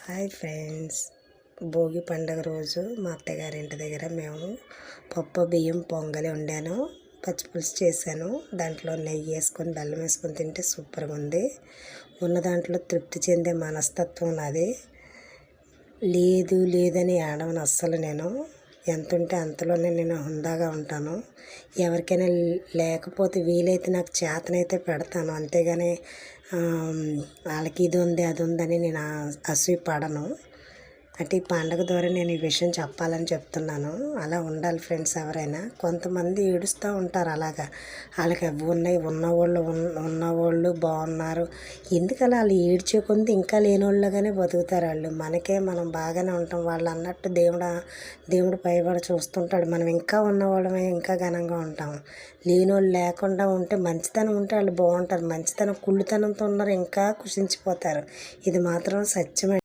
Hi friends, Bhogi పండుగ రోజు మా అత్తగారి ఇంటి దగ్గర మేము పప్పు బియ్యం పొంగలి వండాను, పచ్చిపులుసు చేశాను. దాంట్లో నెయ్యి వేసుకొని బెల్లం వేసుకొని తింటే సూపర్గా ఉంది. ఉన్న దాంట్లో తృప్తి చెందే మనస్తత్వం నాది. లేదని ఆడవను అస్సలు. నేను ఎంత ఉంటే అంతలోనే నేను హుందాగా ఉంటాను. ఎవరికైనా లేకపోతే వీలైతే నాకు చేతనైతే పెడతాను, అంతేగాని వాళ్ళకి ఇది ఉంది అది ఉందని నేను అసూయ పడను. అంటే ఈ పండుగ ద్వారా నేను ఈ విషయం చెప్పాలని చెప్తున్నాను. అలా ఉండాలి ఫ్రెండ్స్. ఎవరైనా కొంతమంది ఏడుస్తూ ఉంటారు, అలాగా వాళ్ళకి అవి ఉన్నాయి, ఉన్నవాళ్ళు బాగున్నారు. ఎందుకలా వాళ్ళు ఏడ్చే కొంది ఇంకా లేనివాళ్ళుగానే బతుకుతారు వాళ్ళు. మనం బాగానే ఉంటాం, వాళ్ళు అన్నట్టు దేవుడు పైబడి చూస్తుంటాడు. మనం ఇంకా ఉన్నవాళ్ళమే, ఇంకా ఘనంగా ఉంటాం. లేనివాళ్ళు లేకుండా ఉంటే, మంచితనం ఉంటే వాళ్ళు బాగుంటారు. మంచితనం కుళ్ళుతనంతో ఉన్నారు, ఇంకా కుషించిపోతారు. ఇది మాత్రం సత్యమే.